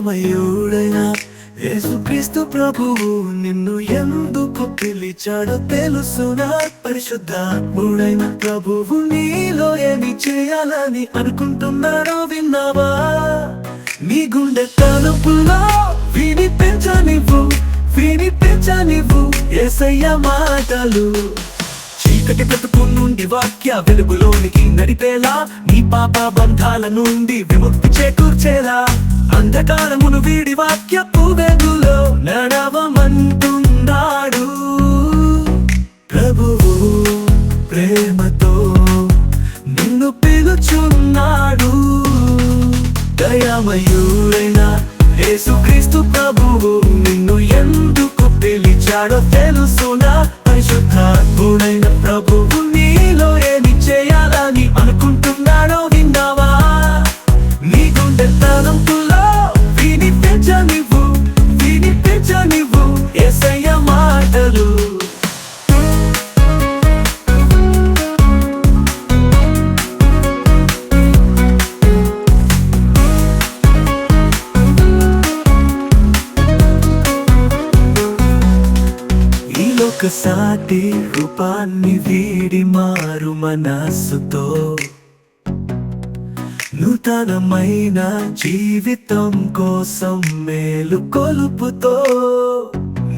దయామయుడైన యేసుక్రీస్తు ప్రభువు నిన్ను ఎందుకు పిలిచాడో తెలుసునా? పరిశుద్ధాత్ముడైన ప్రభువు నీలో ఏమి చేయాలని అనుకుంటున్నాడో విన్నావా? నీ గుండె తలుపులో వినిపించనివ్వు యేసయ్య మాటలు. చీకటి బ్రతుకు నుండి వాక్య వెలుగులోనికి నడిపేలా, నీ పాప బంధాల నుండి విముక్తి చేకూర్చేలా, అంధకారమును వీడి వాక్యపు వెలుగులో నడవమంటున్నాడు ప్రభువు. ప్రేమతో నిన్ను పిలుచున్నాడు. దయామయుడైన యేసుక్రీస్తు ప్రభువు నిన్ను ఎందుకు పిలిచాడో తెలుసునా? పరిశుద్ధాత్ముడైన ప్రభువు నీలో ఏమి చేయాలని అనుకుంటున్నాడో విన్నావా? నీ గుండె తలంపులో వినిపించనివ్వు యేసయ్య మాటలు. ఒకసారి రూపాన్ని వీడి మారు మనస్సుతో నూతనమైన జీవితం కోసం మేలుకొలుపుతో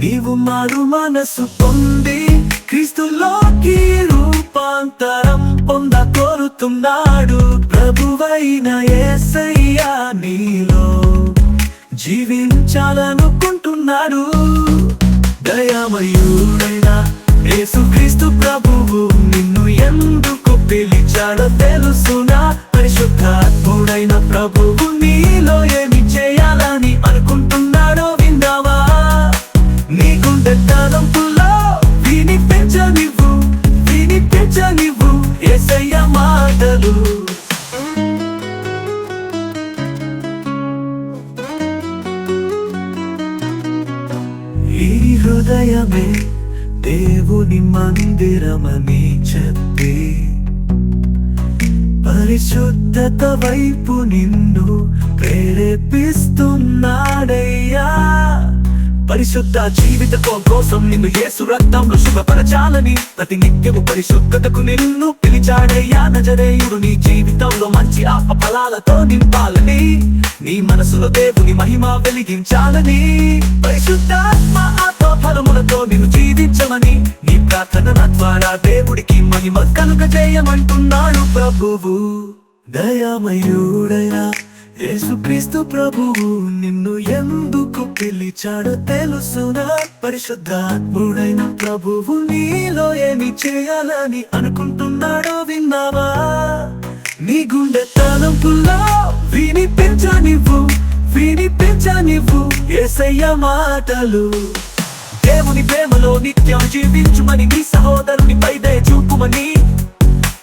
నీవు మారు మనసు పొంది క్రీస్తులోకి రూపాంతరం పొందకోరుతున్నాడు ప్రభువైన యేసయ్య నీలో జీవించాలనుకుంటున్నాడు. దయామయుడైన యేసుక్రీస్తు ప్రభువు నిన్ను ఎందుకు పిలిచాడో తెలుసునా? పరిశుద్ధాత్ముడైన ప్రభువు నీలో ఏమి చేయాలని అనుకుంటున్నాడో విన్నావా? నీ గుండె తలంపులో వినిపించనివ్వు యేసయ్య మాటలు. ఈ హృదయమే దేవుని మందిరమని చెప్పి పరిశుద్ధత వైపు నిన్ను ప్రేరేపిస్తున్నాడయ్యా. పరిశుద్ధ జీవితం కోసం నిన్ను యేసు రక్తంలో శుభపరచాలని ప్రతి నిత్యము పరిశుద్ధతకు నిన్ను పిలిచాడయ్యా. నజరేయుడు నీ జీవితంలో మంచి ఆత్మ ఫలాలతో నింపాలని, నీ మనసులో దేవుని మహిమ వెలిగించాలని, పరిశుద్ధాత్మ ఆత్మ ఫలములతో నిన్ను జీవించమని నీ ప్రార్థన ద్వారా దేవుడికి మహిమ కలుగజేయమంటున్నాడు ప్రభువు. దయామయుడైన యేసుక్రీస్తు ప్రభువు నిన్ను ఎందుకు పిలిచాడో తెలుసునా? పరిశుద్ధాత్ముడైన ప్రభువు నీలో ఏమి చేయాలని అనుకుంటున్నాడో విన్నావా? నీ గుండె తలంపులో వినిపించనివ్వు యేసయ్య మాటలు. దేవుని ప్రేమలో నిత్యం జీవించుమని, నీ సహోదరునిపై దయ చూపుమని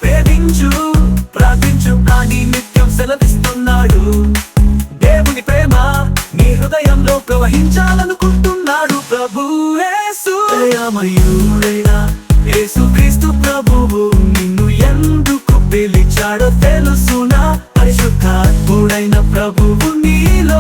ప్రేమించు ప్రార్థించు అని నిత్యం సెలవిస్తున్నాడు. దేవుని ప్రేమ నీ హృదయంలో ప్రవహించాలనుకుంటున్నాడు ప్రభు యేసు. దయామయుడైన యేసుక్రీస్తు ప్రభువు నిన్ను ఎందుకు పిలిచాడో తెలుసునా? పరిశుద్ధాత్ముడైన ప్రభువు నీలో